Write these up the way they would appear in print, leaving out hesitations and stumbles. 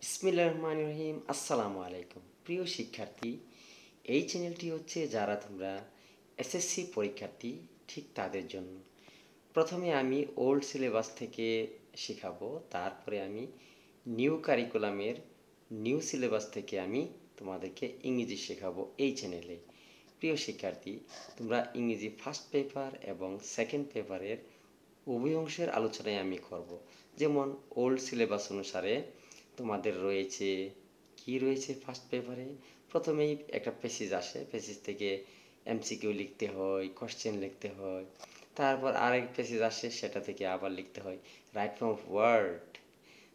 বিসমিল্লাহির রহমানির রহিম। আসসালামু আলাইকুম প্রিয় শিক্ষার্থী। এই চ্যানেলটি হচ্ছে যারা তোমরা এসএসসি পরীক্ষার্থী ঠিক তাদের জন্য। প্রথমে আমি ওল্ড সিলেবাস থেকে শেখাবো, তারপরে আমি নিউ কারিকুলামের নিউ সিলেবাস থেকে আমি তোমাদেরকে ইংরেজি শেখাবো এই চ্যানেলে। প্রিয় শিক্ষার্থী, তোমরা ইংরেজি ফার্স্ট পেপার এবং সেকেন্ড পেপারের উভয় অংশের আলোচনায় আমি করব। যেমন ওল্ড সিলেবাস অনুসারে তোমাদের রয়েছে কি রয়েছে ফার্স্ট পেপারে, প্রথমেই একটা প্যাসেজ আসে, প্যাসেজ থেকে এমসিকিউ লিখতে হয়, কোশ্চেন লিখতে হয়। তারপর আরেক প্যাসেজ আসে, সেটা থেকে আবার লিখতে হয় রাইট ফর্ম অফ ওয়ার্ড।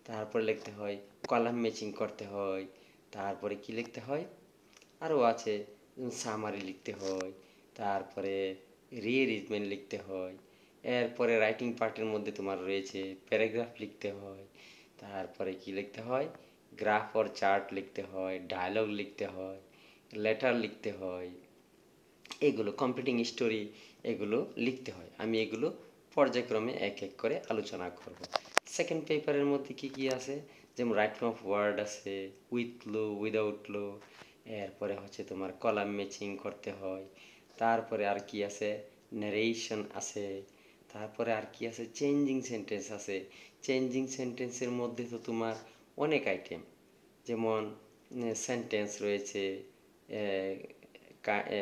তারপরে লিখতে হয় কলাম ম্যাচিং করতে হয়। তারপরে কি লিখতে হয় আরও আছে, সামারি লিখতে হয়। তারপরে রিএরেঞ্জমেন্ট লিখতে হয়। এরপরে রাইটিং পার্টের মধ্যে তোমার রয়েছে প্যারাগ্রাফ লিখতে হয়। তারপরে কি লিখতে হয়, গ্রাফ অর চার্ট লিখতে হয়, ডায়লগ লিখতে হয়, লেটার লিখতে হয়, এগুলো কমপ্লিটিং স্টোরি, এগুলো লিখতে হয়। আমি এগুলো পর্যায়ক্রমে এক এক করে আলোচনা করব। সেকেন্ড পেপারের মধ্যে কি কি আছে, যেমন রাইট ফর্ম অফ ওয়ার্ড আছে, উইথ লো, উইদাউট লো। এরপরে হচ্ছে তোমার কলাম ম্যাচিং করতে হয়। তারপরে আর কি আছে, ন্যারেশন আছে। তারপরে আর কি আছে, চেঞ্জিং সেন্টেন্স আছে। চেঞ্জিং সেন্টেন্সের মধ্যে তো তোমার অনেক আইটেম, যেমন সেন্টেন্স রয়েছে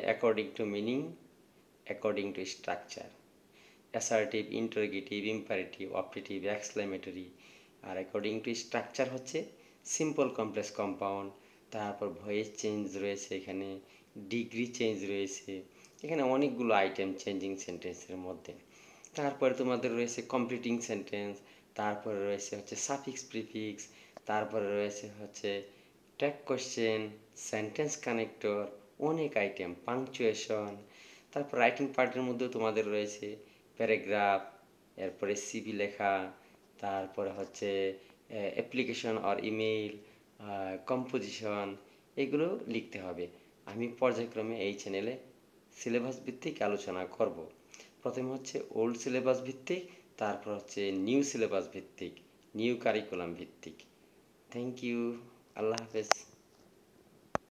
according to meaning, according to structure, assertive, interrogative, imperative, optative, exclamatory. আর অ্যাকর্ডিং টু স্ট্রাকচার হচ্ছে সিম্পল, কমপ্লেক্স, কম্পাউন্ড। তারপর ভয়েস চেঞ্জ রয়েছে, এখানে ডিগ্রি চেঞ্জ রয়েছে, এখানে অনেকগুলো আইটেম চেঞ্জিং সেন্টেন্সের মধ্যে। তারপরে তোমাদের রয়েছে কমপ্লিটিং সেন্টেন্স। তারপরে রয়েছে হচ্ছে সাফিক্স, প্রিফিক্স। তারপরে রয়েছে হচ্ছে ট্যাগ কোশ্চেন, সেন্টেন্স কানেক্টর, অনেক আইটেম, পাংচুয়েশন। তারপর রাইটিং পার্টের মধ্যেও তোমাদের রয়েছে প্যারাগ্রাফ, এরপরে সিভি লেখা, তারপরে হচ্ছে অ্যাপ্লিকেশন অর ইমেইল, কম্পোজিশন, এগুলো লিখতে হবে। আমি পর্যায়ক্রমে এই চ্যানেলে সিলেবাস ভিত্তিক আলোচনা করব। প্রথমে হচ্ছে ওল্ড সিলেবাস ভিত্তিক, তারপর হচ্ছে নিউ সিলেবাস ভিত্তিক, নিউ কারিকুলাম ভিত্তিক। Thank you. আল্লাহ হাফেজ।